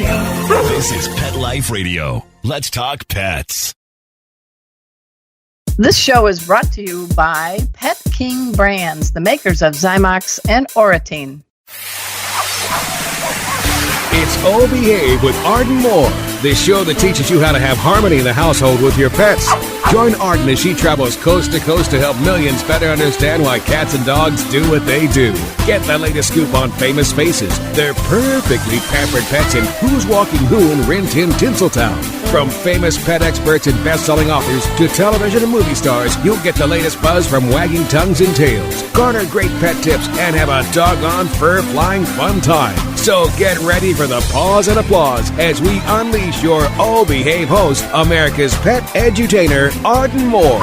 This is Pet Life Radio. Let's talk pets. This show is brought to you by Pet King Brands, the makers of Zymox and Oratine. It's Oh Behave with Arden Moore, the show that teaches you how to have harmony in the household with your pets. Join Arden as she travels coast to coast to help millions better understand why cats and dogs do what they do. Get the latest scoop on famous faces, their perfectly pampered pets, and who's walking who in Rin Tin Tinseltown. From famous pet experts and best-selling authors to television and movie stars, you'll get the latest buzz from wagging tongues and tails. Garner great pet tips and have a doggone fur-flying fun time. So get ready for the pause and applause as we unleash your Oh Behave host, America's pet edutainer, Arden Moore.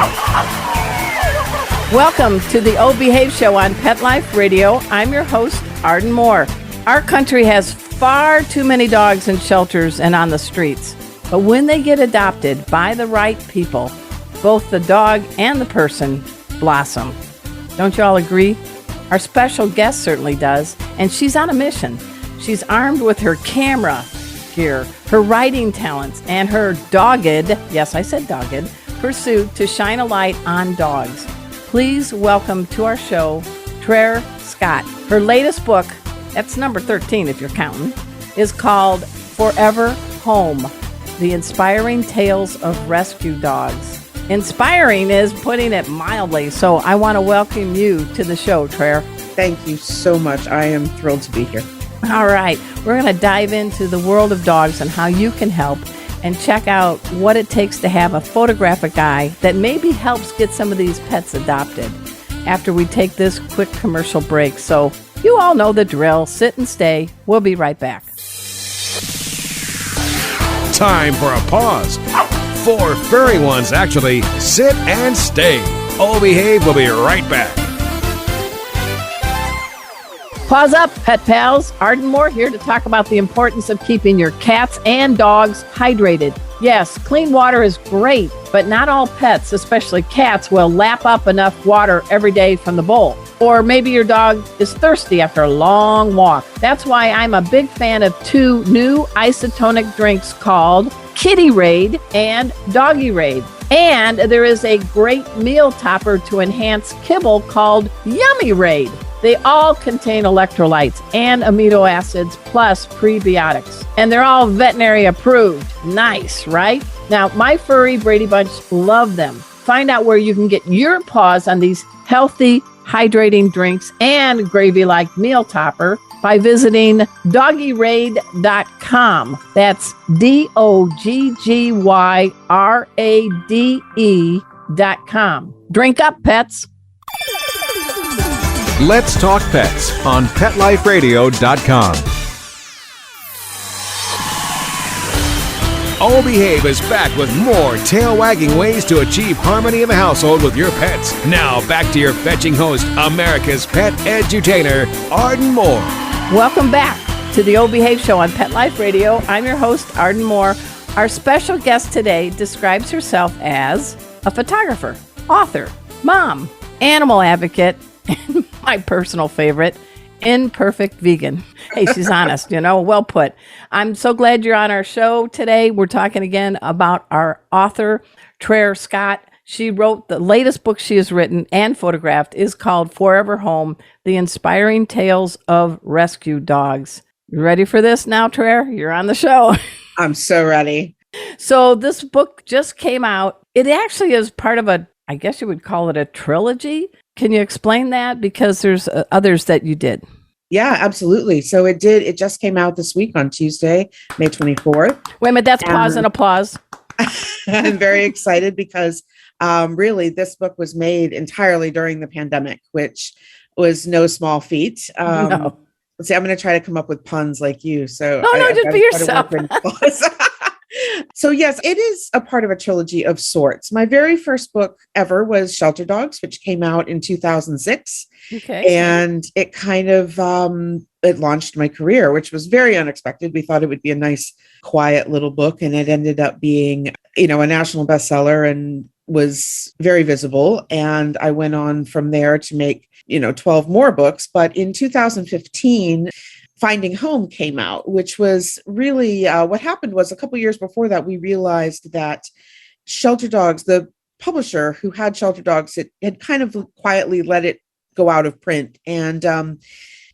Welcome to the Oh Behave Show on Pet Life Radio. I'm your host, Arden Moore. Our country has far too many dogs in shelters and on the streets. But when they get adopted by the right people, both the dog and the person blossom. Don't you all agree? Our special guest certainly does, and she's on a mission. She's armed with her camera gear, her writing talents, and her dogged, yes, I said dogged, pursuit to shine a light on dogs. Please welcome to our show, Trer Scott. Her latest book, that's number 13 if you're counting, is called Forever Home, The Inspiring Tales of Rescue Dogs. Inspiring is putting it mildly, so I want to welcome you to the show, Trer. Thank you so much. I am thrilled to be here. All right, we're going to dive into the world of dogs and how you can help and check out what it takes to have a photographic eye that maybe helps get some of these pets adopted after we take this quick commercial break. So you all know the drill. Sit and stay. We'll be right back. Time for a pause. 4 furry ones, actually. Sit and stay. Oh Behave will be right back. Pause up, pet pals. Arden Moore here to talk about the importance of keeping your cats and dogs hydrated. Yes, clean water is great, but not all pets, especially cats, will lap up enough water every day from the bowl. Or maybe your dog is thirsty after a long walk. That's why I'm a big fan of 2 new isotonic drinks called Kitty Raid and Doggy Raid. And there is a great meal topper to enhance kibble called Yummy Raid. They all contain electrolytes and amino acids plus prebiotics. And they're all veterinary approved. Nice, right? Now, my furry Brady Bunch love them. Find out where you can get your paws on these healthy, hydrating drinks and gravy-like meal topper by visiting doggyraid.com. That's DOGGYRADE.com. Drink up, pets. Let's Talk Pets on PetLifeRadio.com. Oh Behave is back with more tail-wagging ways to achieve harmony in the household with your pets. Now, back to your fetching host, America's pet edutainer, Arden Moore. Welcome back to the Oh Behave Show on Pet Life Radio. I'm your host, Arden Moore. Our special guest today describes herself as a photographer, author, mom, animal advocate, and my personal favorite, imperfect vegan. Hey, she's honest, well put. I'm so glad you're on our show today. We're talking again about our author, Trer Scott. She wrote the latest book she has written and photographed is called Forever Home, The Inspiring Tales of Rescue Dogs. You ready for this now, Trer? You're on the show. I'm so ready. So this book just came out. It actually is part of I guess you would call it a trilogy. Can you explain that? Because there's others that you did. Yeah, absolutely. So it just came out this week on Tuesday, May 24th. Wait a minute, that's pause and applause. I'm very excited because really this book was made entirely during the pandemic, which was no small feat. No. Let's see, I'm going to try to come up with puns like you. So No, just be yourself. So yes, it is a part of a trilogy of sorts. My very first book ever was Shelter Dogs, which came out in 2006. Okay. And it kind of, it launched my career, which was very unexpected. We thought it would be a nice, quiet little book. And it ended up being, a national bestseller and was very visible. And I went on from there to make, 12 more books. But in 2015, Finding Home came out, which was really what happened was a couple of years before that, we realized that Shelter Dogs, the publisher who had Shelter Dogs, it had kind of quietly let it go out of print. And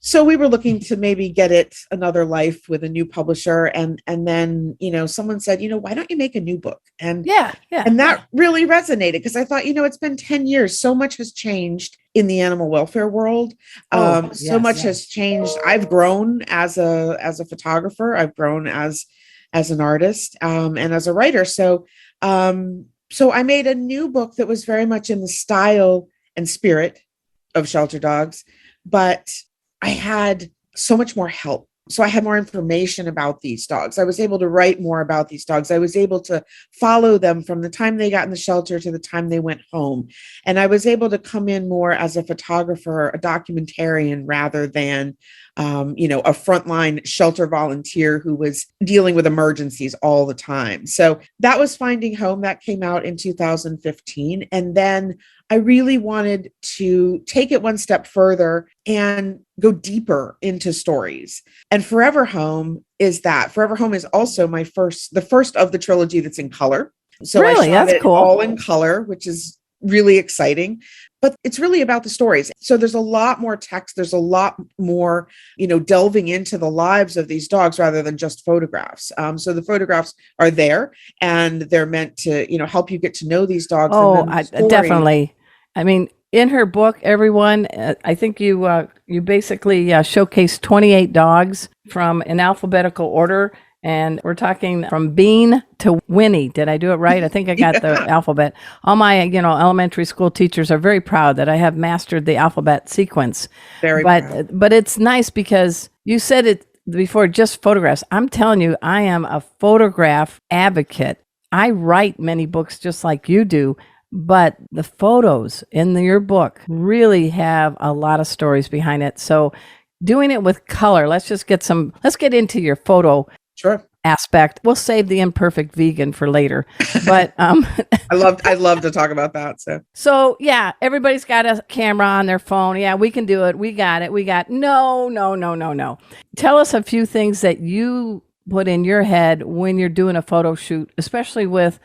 so we were looking to maybe get it another life with a new publisher. And then, someone said, why don't you make a new book? And and that really resonated because I thought, it's been 10 years. So much has changed in the animal welfare world. So much has changed. I've grown as a photographer. I've grown as an artist and as a writer. So I made a new book that was very much in the style and spirit of Shelter Dogs, but I had so much more help. So I had more information about these dogs. I was able to write more about these dogs. I was able to follow them from the time they got in the shelter to the time they went home. And I was able to come in more as a photographer, a documentarian, rather than, a frontline shelter volunteer who was dealing with emergencies all the time. So that was Finding Home. That came out in 2015. And then I really wanted to take it one step further and go deeper into stories. And Forever Home is that. Forever Home is also the first of the trilogy that's in color. So really, I shot that's it cool. all in color, which is really exciting. But it's really about the stories. So there's a lot more text. There's a lot more, delving into the lives of these dogs rather than just photographs. So the photographs are there and they're meant to, help you get to know these dogs. Oh, definitely. I mean, in her book, everyone, I think you basically showcased 28 dogs from an alphabetical order. And we're talking from Bean to Winnie. Did I do it right? I think I got the alphabet. All my, elementary school teachers are very proud that I have mastered the alphabet sequence. But it's nice because you said it before, just photographs. I'm telling you, I am a photograph advocate. I write many books just like you do, but the photos in your book really have a lot of stories behind it. So doing it with color, let's get into your photo aspect. We'll save the imperfect vegan for later. But I'd love to talk about that. So yeah, everybody's got a camera on their phone. Yeah, we can do it. We got it. No. Tell us a few things that you put in your head when you're doing a photo shoot, especially with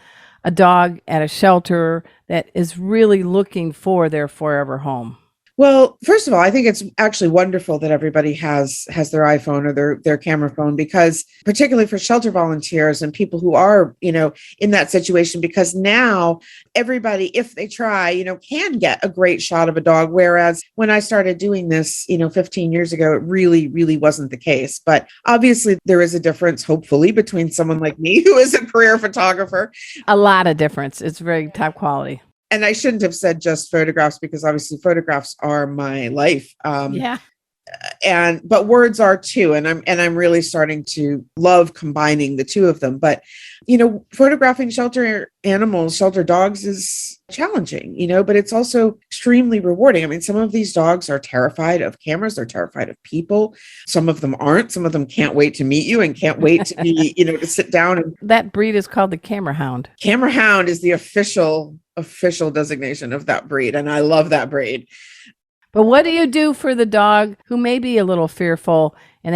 a dog at a shelter that is really looking for their forever home. Well, first of all, I think it's actually wonderful that everybody has their iPhone or their camera phone, because particularly for shelter volunteers and people who are, in that situation, because now everybody, if they try, can get a great shot of a dog. Whereas when I started doing this, 15 years ago, it really, really wasn't the case. But obviously there is a difference, hopefully, between someone like me, who is a career photographer. A lot of difference. It's very top quality. And I shouldn't have said just photographs, because obviously photographs are my life. But words are too. And I'm really starting to love combining the two of them. But, photographing shelter animals, shelter dogs is challenging, but it's also extremely rewarding. I mean, some of these dogs are terrified of cameras. They're terrified of people. Some of them aren't. Some of them can't wait to meet you and can't wait to be, to sit down. That breed is called the camera hound. Camera hound is the official designation of that breed. And I love that breed. But what do you do for the dog who may be a little fearful and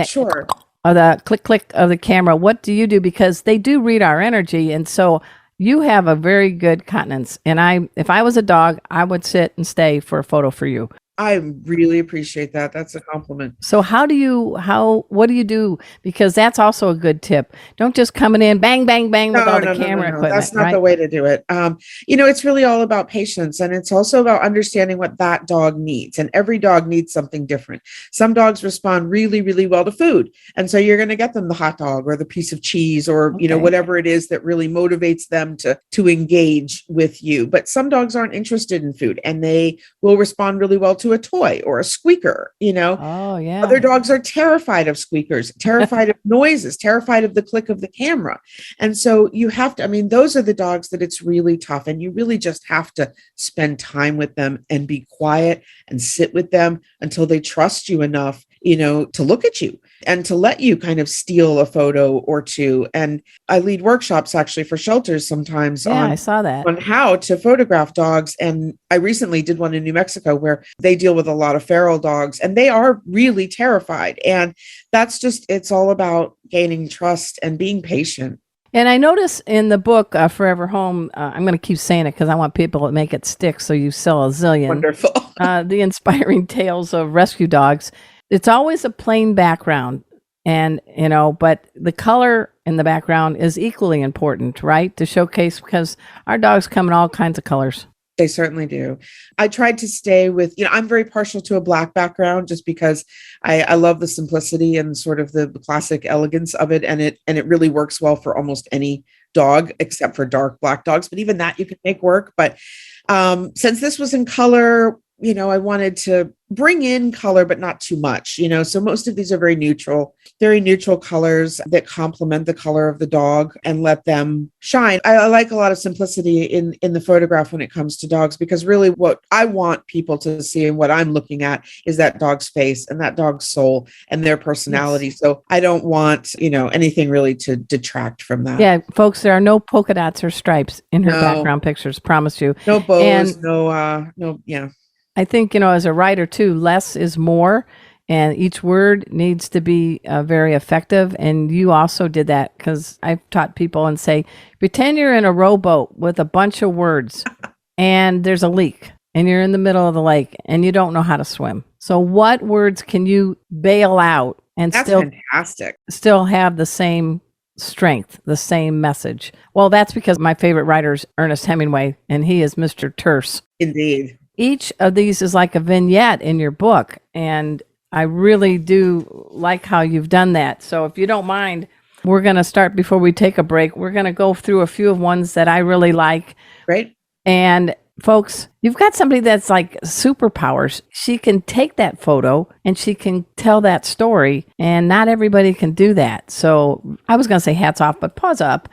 or the click of the camera? What do you do? Because they do read our energy. And so you have a very good continence. And if I was a dog, I would sit and stay for a photo for you. I really appreciate that. That's a compliment. So what do you do? Because that's also a good tip. Don't just come in, bang, bang, bang with all the camera equipment. That's not the way to do it. It's really all about patience, and it's also about understanding what that dog needs. And every dog needs something different. Some dogs respond really, really well to food. And so you're going to get them the hot dog or the piece of cheese or, whatever it is that really motivates them to engage with you. But some dogs aren't interested in food, and they will respond really well to a toy or a squeaker, Oh, yeah. Other dogs are terrified of squeakers, terrified of noises, terrified of the click of the camera. And so you have to, those are the dogs that it's really tough. And you really just have to spend time with them and be quiet and sit with them until they trust you enough to look at you and to let you kind of steal a photo or two. And I lead workshops actually for shelters sometimes I saw that. on how to photograph dogs. And I recently did one in New Mexico where they deal with a lot of feral dogs and they are really terrified. And it's all about gaining trust and being patient. And I notice in the book, Forever Home, I'm going to keep saying it because I want people to make it stick so you sell a zillion. Wonderful. The inspiring tales of rescue dogs. It's always a plain background. And, but the color in the background is equally important, right? To showcase, because our dogs come in all kinds of colors. They certainly do. I tried to stay with, I'm very partial to a black background just because I love the simplicity and sort of the classic elegance of it. And it really works well for almost any dog except for dark black dogs. But even that you can make work. But since this was in color, I wanted to bring in color, but not too much, so most of these are very neutral colors that complement the color of the dog and let them shine. I like a lot of simplicity in the photograph when it comes to dogs, because really what I want people to see and what I'm looking at is that dog's face and that dog's soul and their personality. Yes. So I don't want, anything really to detract from that. Yeah, folks, there are no polka dots or stripes in her background pictures, promise you. No bows, no. I think, as a writer too, less is more, and each word needs to be very effective. And you also did that, because I've taught people and say, pretend you're in a rowboat with a bunch of words and there's a leak and you're in the middle of the lake and you don't know how to swim. So what words can you bail out and fantastic. Still have the same strength, the same message? Well, that's because my favorite writer is Ernest Hemingway, and he is Mr. Terse. Indeed. Each of these is like a vignette in your book, and I really do like how you've done that. So if you don't mind, we're going to start before we take a break. We're going to go through a few of ones that I really like. Great. And folks, you've got somebody that's like superpowers. She can take that photo and she can tell that story, and not everybody can do that. So I was going to say hats off, but pause up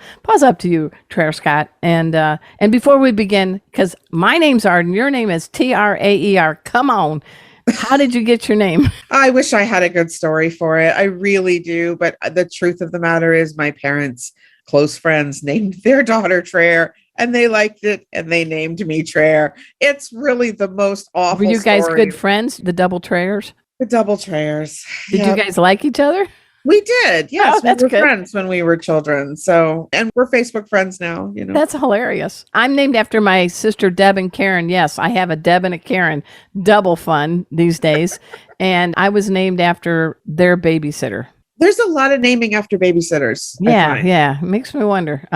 to you, Traer Scott. And before we begin, because my name's Arden, your name is Traer. Come on. How did you get your name? I wish I had a good story for it. I really do. But the truth of the matter is my parents, close friends, named their daughter Traer. And they liked it, and they named me Traer. It's really the most awful. Were you guys story. good friends, the double Traers? The double Traers. Did you guys like each other? We did. Yes, that's we were good. friends when we were children. So, and we're Facebook friends now. That's hilarious. I'm named after my sister Deb and Karen. Yes, I have a Deb and a Karen. Double fun these days. And I was named after their babysitter. There's a lot of naming after babysitters. Yeah. It makes me wonder.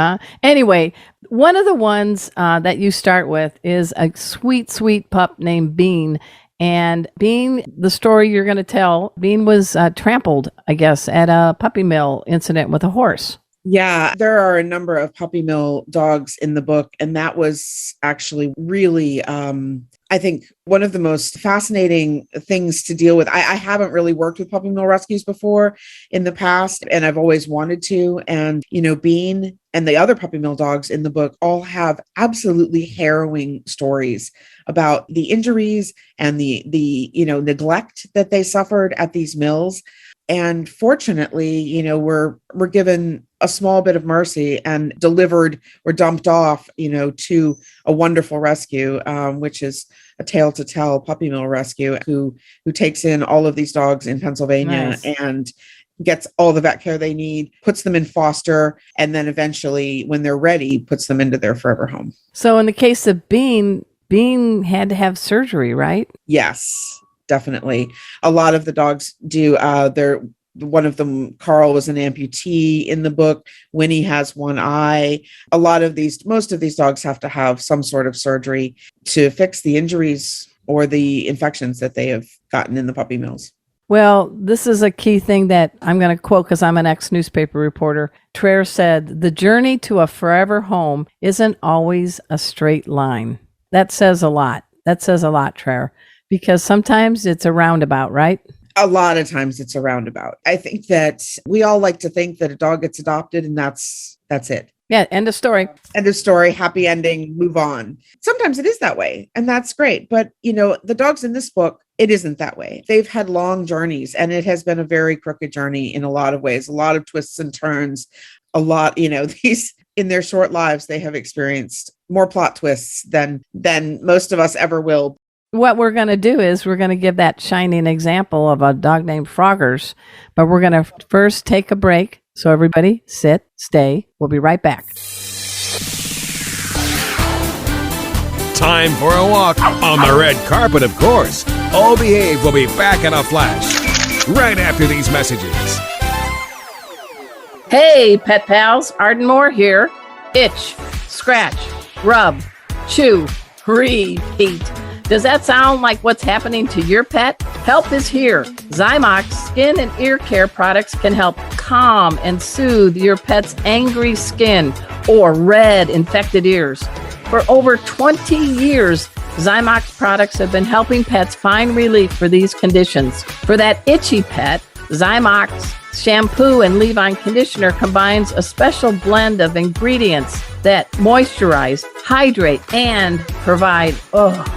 Anyway, one of the ones that you start with is a sweet, sweet pup named Bean. And Bean, the story you're going to tell, Bean was trampled, I guess, at a puppy mill incident with a horse. Yeah, there are a number of puppy mill dogs in the book. And that was actually really, I think, one of the most fascinating things to deal with. I haven't really worked with puppy mill rescues before in the past, and I've always wanted to. And, Bean and the other puppy mill dogs in the book all have absolutely harrowing stories about the injuries and the neglect that they suffered at these mills. And fortunately, we're given a small bit of mercy and delivered or dumped off, to a wonderful rescue, which is a Tale to Tell puppy mill rescue who takes in all of these dogs in Pennsylvania. Nice. And gets all the vet care they need, puts them in foster, and then eventually, when they're ready, puts them into their forever home. So in the case of Bean had to have surgery, right? Yes. Definitely. A lot of the dogs do. One of them, Carl, was an amputee in the book. Winnie has one eye. Most of these dogs have to have some sort of surgery to fix the injuries or the infections that they have gotten in the puppy mills. Well, this is a key thing that I'm going to quote because I'm an ex-newspaper reporter. Traer said, "The journey to a forever home isn't always a straight line." That says a lot. Traer. Because sometimes it's a roundabout, right? A lot of times it's a roundabout. I think that we all like to think that a dog gets adopted and that's it. Yeah, end of story. End of story, happy ending, move on. Sometimes it is that way, and that's great. But, the dogs in this book, it isn't that way. They've had long journeys, and it has been a very crooked journey in a lot of ways, a lot of twists and turns, a lot, these in their short lives, they have experienced more plot twists than most of us ever will. What we're going to do is we're going to give that shining example of a dog named Froggers, but we're going to first take a break. So everybody sit, stay. We'll be right back. Time for a walk on the red carpet, of course. All Behave will be back in a flash right after these messages. Hey, pet pals, Arden Moore here. Itch, scratch, rub, chew, repeat. Does that sound like what's happening to your pet? Help is here. Zymox skin and ear care products can help calm and soothe your pet's angry skin or red infected ears. For over 20 years, Zymox products have been helping pets find relief for these conditions. For that itchy pet, Zymox shampoo and leave-on conditioner combines a special blend of ingredients that moisturize, hydrate, and provide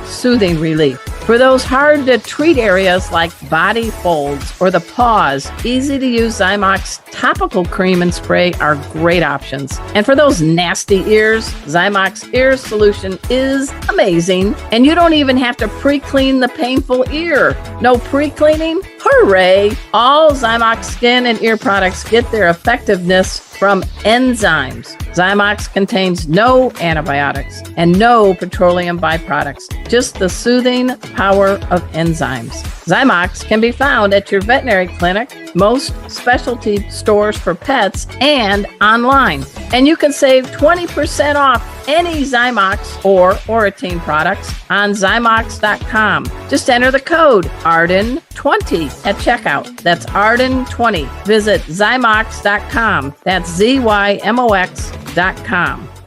soothing relief. For those hard-to-treat areas like body folds or the paws, easy-to-use Zymox topical cream and spray are great options. And for those nasty ears, Zymox Ear Solution is amazing, and you don't even have to pre-clean the painful ear. No pre-cleaning? Hooray! All Zymox skin and ear products get their effectiveness from enzymes. Zymox contains no antibiotics and no petroleum byproducts, just the soothing power of enzymes. Zymox can be found at your veterinary clinic, most specialty stores for pets, and online. And you can save 20% off any Zymox or Oratine products on Zymox.com. Just enter the code ARDEN20 at checkout. That's ARDEN20. Visit Zymox.com. That's ZYMOX.com.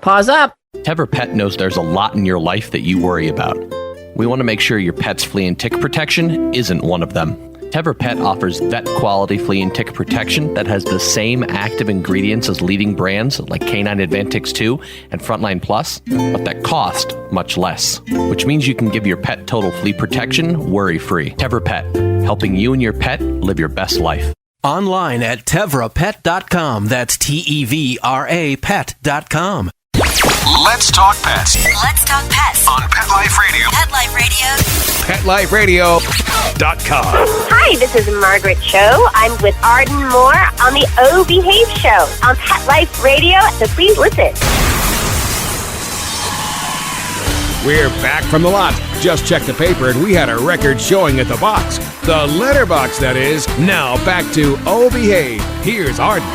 Pause up. Tevra Pet knows there's a lot in your life that you worry about. We want to make sure your pet's flea and tick protection isn't one of them. Tevra Pet offers vet-quality flea and tick protection that has the same active ingredients as leading brands like Canine Advantix 2 and Frontline Plus, but that cost much less, which means you can give your pet total flea protection worry-free. Tevra Pet, helping you and your pet live your best life. Online at tevrapet.com. That's TEVRA pet.com. Let's talk pets. Let's talk pets On Pet Life Radio. Pet Life Radio. PetLifeRadio.com. Hi, this is Margaret Cho. I'm with Arden Moore on the O Behave Show on Pet Life Radio, so please listen. We're back from the lot. Just checked the paper and we had a record showing at the box. The letterbox, that is. Now back to O Behave. Here's Arden.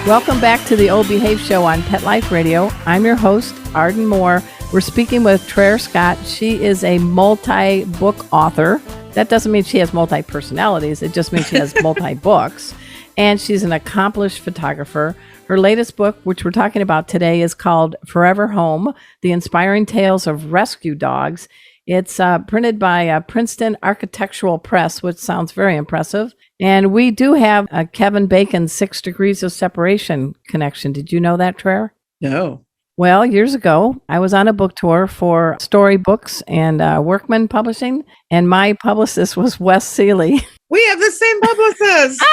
Welcome back to the Old Behave Show on Pet Life Radio. I'm your host, Arden Moore. We're speaking with Traer Scott. She is a multi-book author. That doesn't mean she has multi-personalities. It just means she has multi-books. And she's an accomplished photographer. Her latest book, which we're talking about today, is called Forever Home, The Inspiring Tales of Rescue Dogs. It's printed by Princeton Architectural Press, which sounds very impressive. And we do have Kevin Bacon's 6 Degrees of Separation connection. Did you know that, Traer? No. Well, years ago, I was on a book tour for Story Books and Workman Publishing, and my publicist was Wes Seeley. We have the same publicist.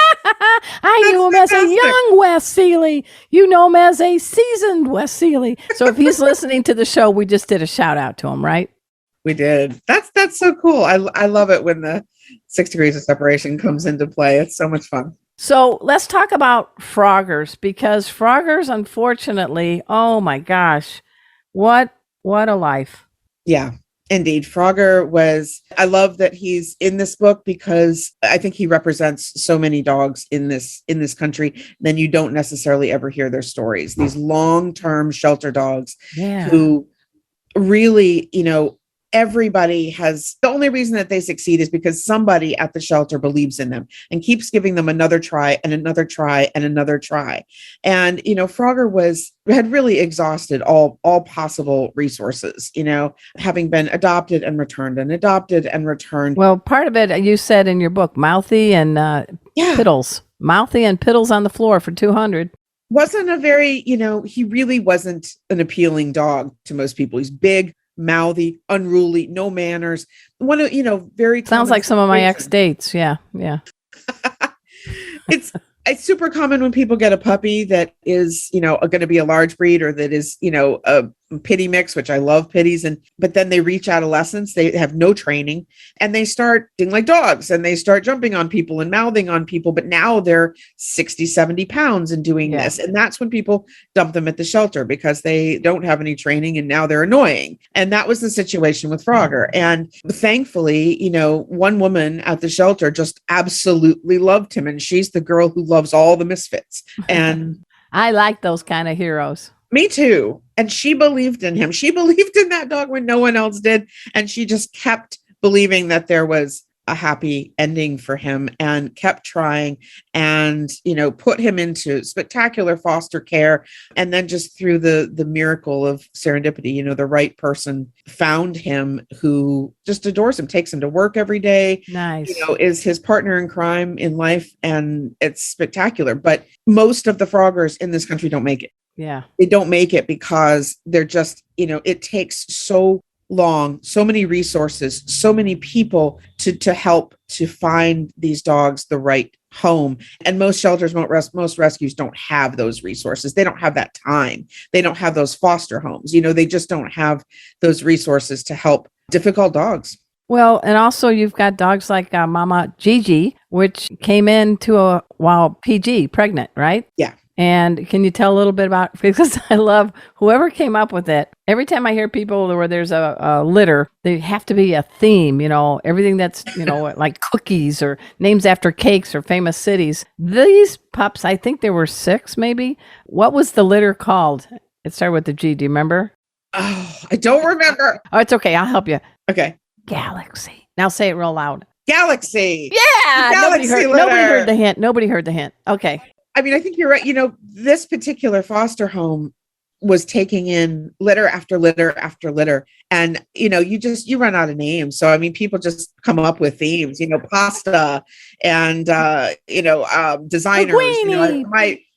I knew him as a young Wes Seeley. You know him as a seasoned Wes Seeley. So if he's listening to the show, we just did a shout out to him, right? We did. That's so cool. I love it when the 6 Degrees of Separation comes into play. It's so much fun. So let's talk about Froggers, because Froggers, unfortunately, oh my gosh, what a life. Yeah, indeed. Frogger I love that he's in this book because I think he represents so many dogs in this country. Then you don't necessarily ever hear their stories. These long-term shelter dogs who really, everybody has, the only reason that they succeed is because somebody at the shelter believes in them and keeps giving them another try and another try and another try. And, Frogger had really exhausted all possible resources, having been adopted and returned and adopted and returned. Well, part of it, you said in your book, Mouthy and Piddles. Mouthy and Piddles on the floor for $200. wasn't a very, he really wasn't an appealing dog to most people. He's big, mouthy, unruly, no manners. One of, very Sounds like some of my ex-dates. Yeah. It's super common when people get a puppy that is, going to be a large breed, or that is, a pitty mix, which I love pitties. But then they reach adolescence, they have no training, and they start being like dogs, and they start jumping on people and mouthing on people. But now they're 60, 70 pounds and doing this. And that's when people dump them at the shelter because they don't have any training, and now they're annoying. And that was the situation with Frogger. And thankfully, one woman at the shelter just absolutely loved him. And she's the girl who loves all the misfits. And I like those kind of heroes. Me too. And she believed in him. She believed in that dog when no one else did. And she just kept believing that there was a happy ending for him, and kept trying, and, put him into spectacular foster care. And then just through the miracle of serendipity, the right person found him who just adores him, takes him to work every day. Nice. Is his partner in crime in life. And it's spectacular. But most of the Froggers in this country don't make it. Yeah. They don't make it because they're just, it takes so long, so many resources, so many people to help to find these dogs the right home. And most shelters, most rescues don't have those resources. They don't have that time. They don't have those foster homes. They just don't have those resources to help difficult dogs. Well, and also you've got dogs like Mama Gigi, which came into while PG, pregnant, right? Yeah. And can you tell a little bit about, because I love whoever came up with it. Every time I hear people where there's a litter, they have to be a theme, everything that's, like cookies or names after cakes or famous cities. These pups, I think there were 6 maybe. What was the litter called? It started with the G. Do you remember? Oh, I don't remember. Oh, it's okay. I'll help you. Okay. Galaxy. Now say it real loud. Galaxy. Yeah. Galaxy Nobody heard the hint. Nobody heard the hint. Okay. I mean, I think you're right. This particular foster home was taking in litter after litter after litter. And, you run out of names. So, I mean, people just come up with themes, pasta and, designers.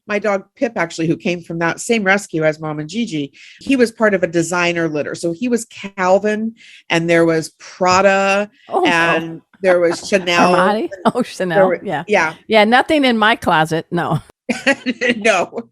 My dog Pip, actually, who came from that same rescue as Mom and Gigi, he was part of a designer litter. So he was Calvin, and there was Prada, and there was Chanel. Armani? Oh, Chanel. Yeah. Nothing in my closet. No. no,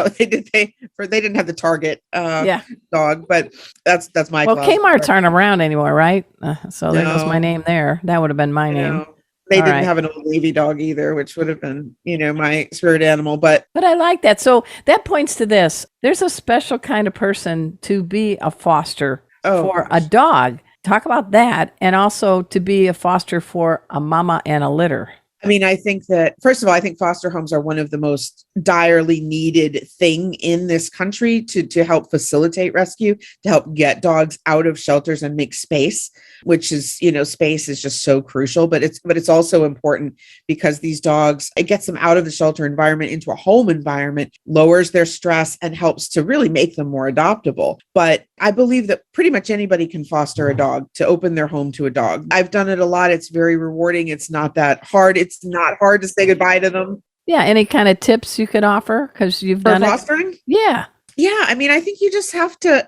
they didn't have the Target dog, but that's my. Well, closet. Kmart's aren't around anymore, right? So there goes my name there. That would have been my name. They didn't have an Old Navy dog either, which would have been, my spirit animal. But I like that. So that points to this. There's a special kind of person to be a foster for a dog. Talk about that. And also to be a foster for a mama and a litter. I mean, I think that, first of all, I think foster homes are one of the most direly needed thing in this country to help facilitate rescue, to help get dogs out of shelters and make space, which is, space is just so crucial. But it's also important because these dogs, it gets them out of the shelter environment into a home environment, lowers their stress, and helps to really make them more adoptable. But I believe that pretty much anybody can foster a dog, to open their home to a dog. I've done it a lot. It's very rewarding. It's not that hard. It's not hard to say goodbye to them. Yeah. Any kind of tips you could offer? Because you've done fostering? Yeah. Yeah. I mean, I think you just have to,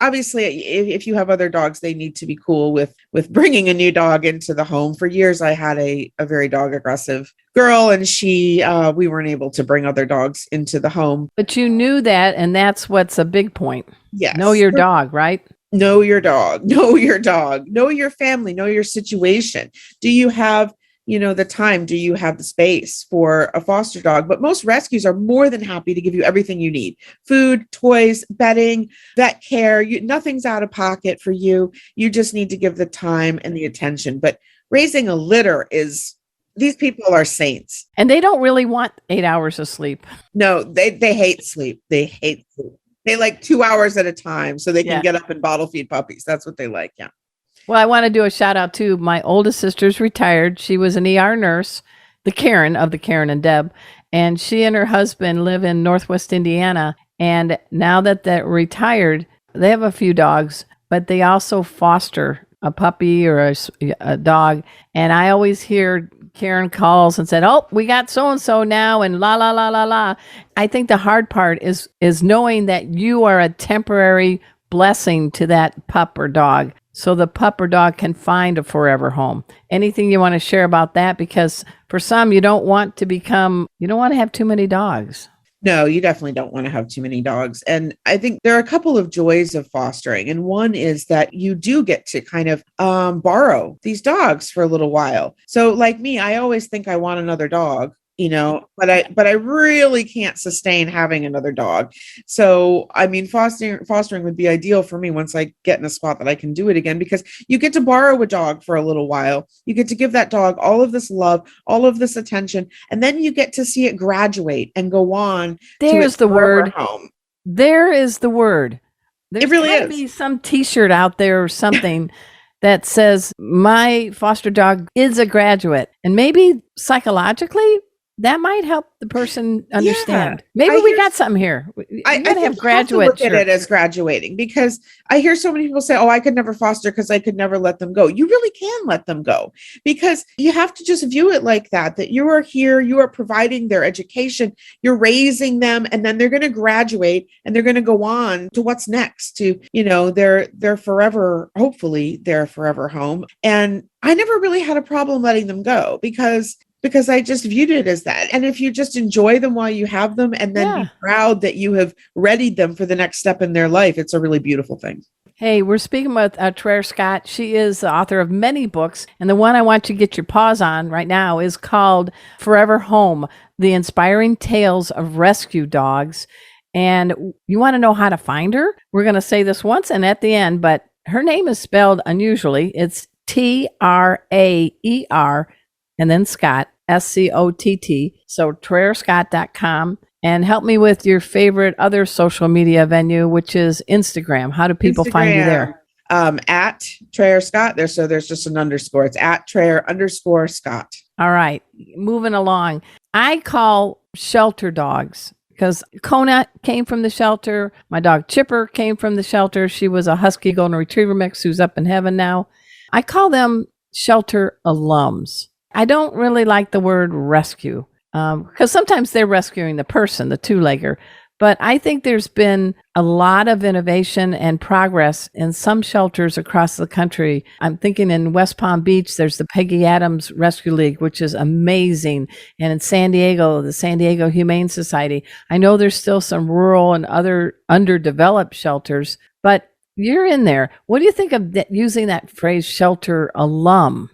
obviously if you have other dogs, they need to be cool with bringing a new dog into the home. For years, I had a very dog aggressive girl, and we weren't able to bring other dogs into the home. But you knew that. And that's what's a big point. Yes. Know your dog, right? Know your dog, know your dog, know your family, know your situation. Do you have the time? Do you have the space for a foster dog? But most rescues are more than happy to give you everything you need: food, toys, bedding, vet care. Nothing's out of pocket for you. You just need to give the time and the attention. But raising a litter these people are saints. And they don't really want 8 hours of sleep. No, they hate sleep. They hate sleep. They like 2 hours at a time so they can get up and bottle feed puppies. That's what they like. Yeah. Well, I want to do a shout out to my oldest sister's retired. She was an ER nurse, the Karen of the Karen and Deb, and she and her husband live in Northwest Indiana. And now that they're retired, they have a few dogs, but they also foster a puppy or a dog. And I always hear Karen calls and said, "Oh, we got so and so now," and la la la la la. I think the hard part is knowing that you are a temporary blessing to that pup or dog, so the pup or dog can find a forever home. Anything you want to share about that? Because for some, you don't want to have too many dogs. No, you definitely don't want to have too many dogs. And I think there are a couple of joys of fostering. And one is that you do get to kind of borrow these dogs for a little while. So like me, I always think I want another dog, but I really can't sustain having another dog. So, I mean, fostering would be ideal for me once I get in a spot that I can do it again, because you get to borrow a dog for a little while. You get to give that dog all of this love, all of this attention, and then you get to see it graduate and go on. There's the word. Home. There is the word. It really is. There's be some T-shirt out there or something that says my foster dog is a graduate, and maybe psychologically that might help the person understand. Maybe we got something here. I have graduate. Look at it as graduating, because I hear so many people say, "Oh, I could never foster because I could never let them go." You really can let them go, because you have to just view it like that. That you are here, you are providing their education, you're raising them, and then they're going to graduate and they're going to go on to what's next, to their forever, hopefully their forever home. And I never really had a problem letting them go, because I just viewed it as that. And if you just enjoy them while you have them, and then be proud that you have readied them for the next step in their life, it's a really beautiful thing. Hey, we're speaking with Traer Scott. She is the author of many books, and the one I want you to get your paws on right now is called Forever Home, The Inspiring Tales of Rescue Dogs. And you want to know how to find her? We're going to say this once and at the end, but her name is spelled unusually. It's Traer and then Scott, Scott. So TraerScott.com. And help me with your favorite other social media venue, which is Instagram. How do people find you there? At Traer Scott. There's just an underscore. It's at Traer_Scott. All right. Moving along. I call shelter dogs because Kona came from the shelter. My dog Chipper came from the shelter. She was a Husky Golden Retriever mix who's up in heaven now. I call them shelter alums. I don't really like the word rescue because sometimes they're rescuing the person, the two-legger. But I think there's been a lot of innovation and progress in some shelters across the country. I'm thinking in West Palm Beach, there's the Peggy Adams Rescue League, which is amazing. And in San Diego, the San Diego Humane Society. I know there's still some rural and other underdeveloped shelters, but you're in there. What do you think of using that phrase, shelter alum?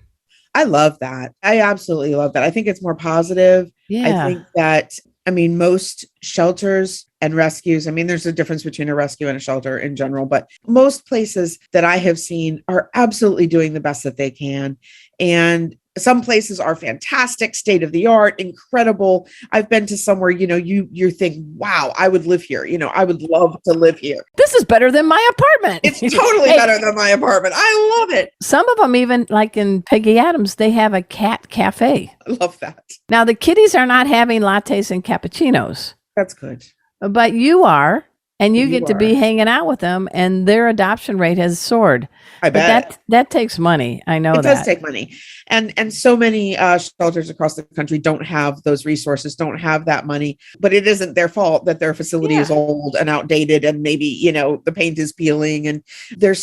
I love that. I absolutely love that. I think it's more positive. Yeah. I think that, most shelters and rescues, there's a difference between a rescue and a shelter in general, but most places that I have seen are absolutely doing the best that they can. And some places are fantastic, state of the art, incredible. I've been to somewhere, you think, wow, I would live here. I would love to live here. This is better than my apartment. It's totally better than my apartment. I love it. Some of them, even like in Peggy Adams, they have a cat cafe. I love that. Now, the kitties are not having lattes and cappuccinos. That's good. But you are. And you get to be hanging out with them, and their adoption rate has soared. I bet. But that takes money. I know it that. It does take money. And so many shelters across the country don't have those resources, don't have that money. But it isn't their fault that their facility is old and outdated, and maybe, the paint is peeling, and they're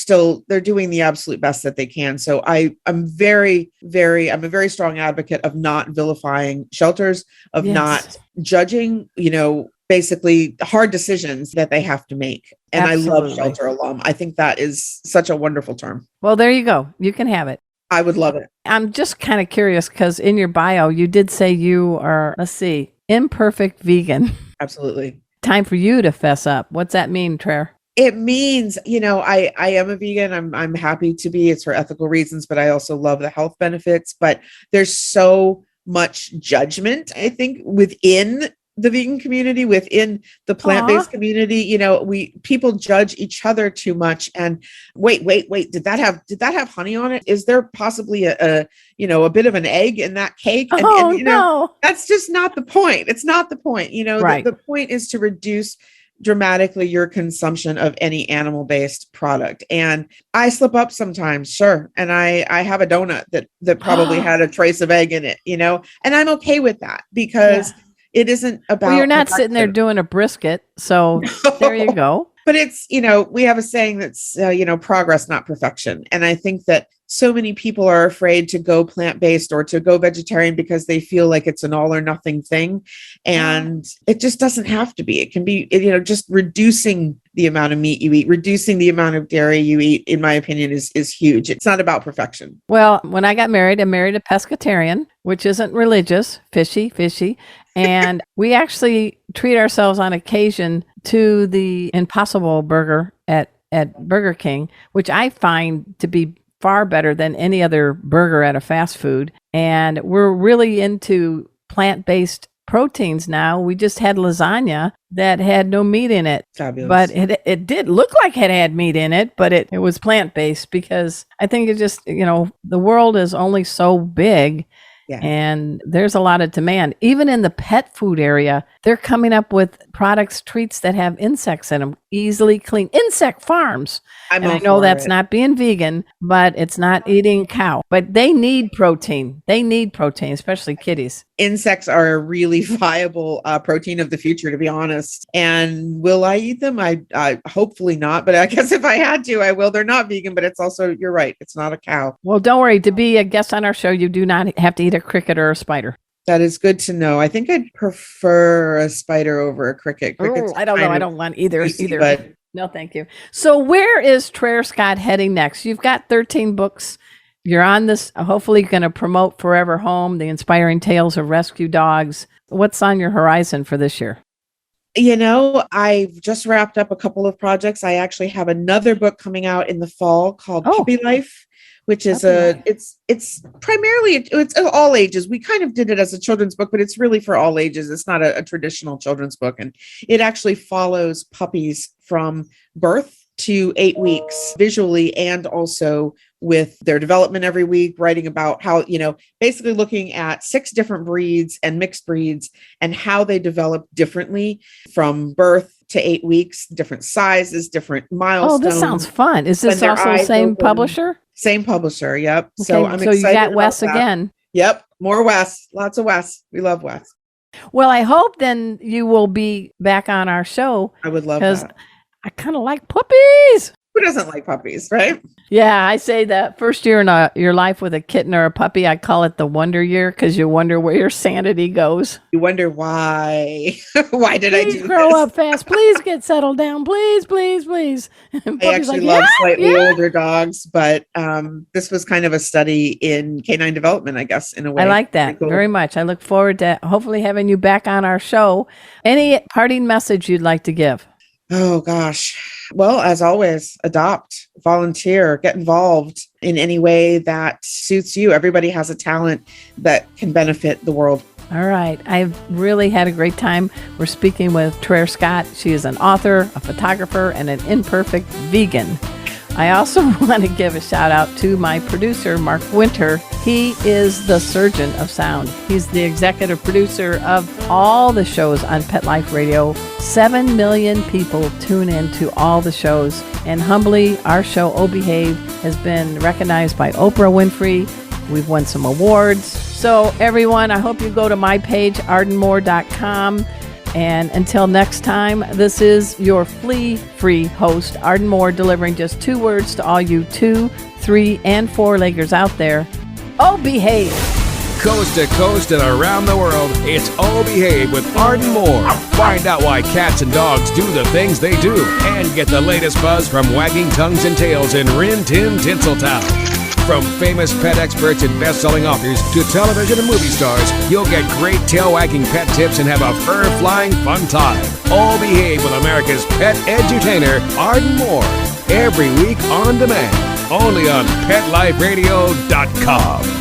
doing the absolute best that they can. So I'm a very strong advocate of not vilifying shelters, of not judging, basically hard decisions that they have to make. And absolutely. I love shelter alum. I think that is such a wonderful term. Well, there you go. You can have it. I would love it. I'm just kind of curious because in your bio, you did say you are, imperfect vegan. Absolutely. Time for you to fess up. What's that mean, Traer? It means, I am a vegan. I'm happy to be. It's for ethical reasons, but I also love the health benefits. But there's so much judgment, I think, within the vegan community, within the plant-based community. People judge each other too much. And wait, did that have honey on it? Is there possibly a bit of an egg in that cake? And no, that's just not the point. It's not the point. Right. The point is to reduce dramatically your consumption of any animal-based product. And I slip up sometimes, sure. And I have a donut that probably had a trace of egg in it, and I'm okay with that because it isn't about. Well, you're not sitting there doing a brisket. So there you go. But it's, we have a saying that's, progress, not perfection. And I think that so many people are afraid to go plant-based or to go vegetarian because they feel like it's an all or nothing thing. And it just doesn't have to be. It can be, just reducing the amount of meat you eat, reducing the amount of dairy you eat, in my opinion, is huge. It's not about perfection. Well, when I got married, I married a pescatarian, which isn't religious, fishy. And we actually treat ourselves on occasion to the Impossible Burger at Burger King, which I find to be far better than any other burger at a fast food. And we're really into plant-based proteins now. We just had lasagna that had no meat in it. Fabulous. But it did look like it had meat in it, but it was plant-based because I think it just, the world is only so big. Yeah. And there's a lot of demand. Even in the pet food area, they're coming up with products, treats that have insects in them, easily clean. Insect farms. I know that's not being vegan, but it's not eating cow. But they need protein. Especially kitties. Insects are a really viable protein of the future, to be honest. And will I eat them? I hopefully not. But I guess if I had to, I will. They're not vegan, but it's also, you're right, it's not a cow. Well, don't worry. To be a guest on our show, you do not have to eat a cricket or a spider. That is good to know. I think I'd prefer a spider over a cricket. I don't know. I don't want either. But no, thank you. So where is Traer Scott heading next? You've got 13 books. You're on this, hopefully going to promote Forever Home, the inspiring tales of rescue dogs. What's on your horizon for this year? I've just wrapped up a couple of projects. I actually have another book coming out in the fall called Puppy Life, which is it's primarily, it's all ages. We kind of did it as a children's book, but it's really for all ages. It's not a traditional children's book. And it actually follows puppies from birth to 8 weeks visually, and also with their development every week, writing about how, basically looking at 6 different breeds and mixed breeds and how they develop differently from birth to 8 weeks, different sizes, different milestones. Oh, this sounds fun. Is this also the same publisher? Same publisher. Yep. Okay, so I'm excited. So you got Wes again. Yep. More Wes. Lots of Wes. We love Wes. Well, I hope then you will be back on our show. I would love that. I kind of like puppies. Who doesn't like puppies, right? Yeah, I say that first year in your life with a kitten or a puppy, I call it the wonder year because you wonder where your sanity goes. You wonder why. Why did I do this? Grow up fast. Please get settled down. Please, please, please. I actually love slightly older dogs, but this was kind of a study in canine development, I guess, in a way. I like that very much. I look forward to hopefully having you back on our show. Any parting message you'd like to give? Oh, gosh. Well, as always, adopt, volunteer, get involved in any way that suits you. Everybody has a talent that can benefit the world. All right. I've really had a great time. We're speaking with Traer Scott. She is an author, a photographer, and an imperfect vegan. I also want to give a shout out to my producer, Mark Winter. He is the surgeon of sound. He's the executive producer of all the shows on Pet Life Radio. 7 million people tune in to all the shows. And humbly, our show, Oh Behave, has been recognized by Oprah Winfrey. We've won some awards. So everyone, I hope you go to my page, ardenmoore.com. And until next time, this is your flea-free host, Arden Moore, delivering just 2 words to all you 2, 3, and 4-leggers out there. Oh, behave. Coast to coast and around the world, it's Oh Behave with Arden Moore. Find out why cats and dogs do the things they do and get the latest buzz from wagging tongues and tails in Rin Tin Tinseltown. From famous pet experts and best-selling authors to television and movie stars, you'll get great tail-wagging pet tips and have a fur-flying fun time. All Behave with America's pet edutainer, Arden Moore. Every week on demand, only on PetLifeRadio.com.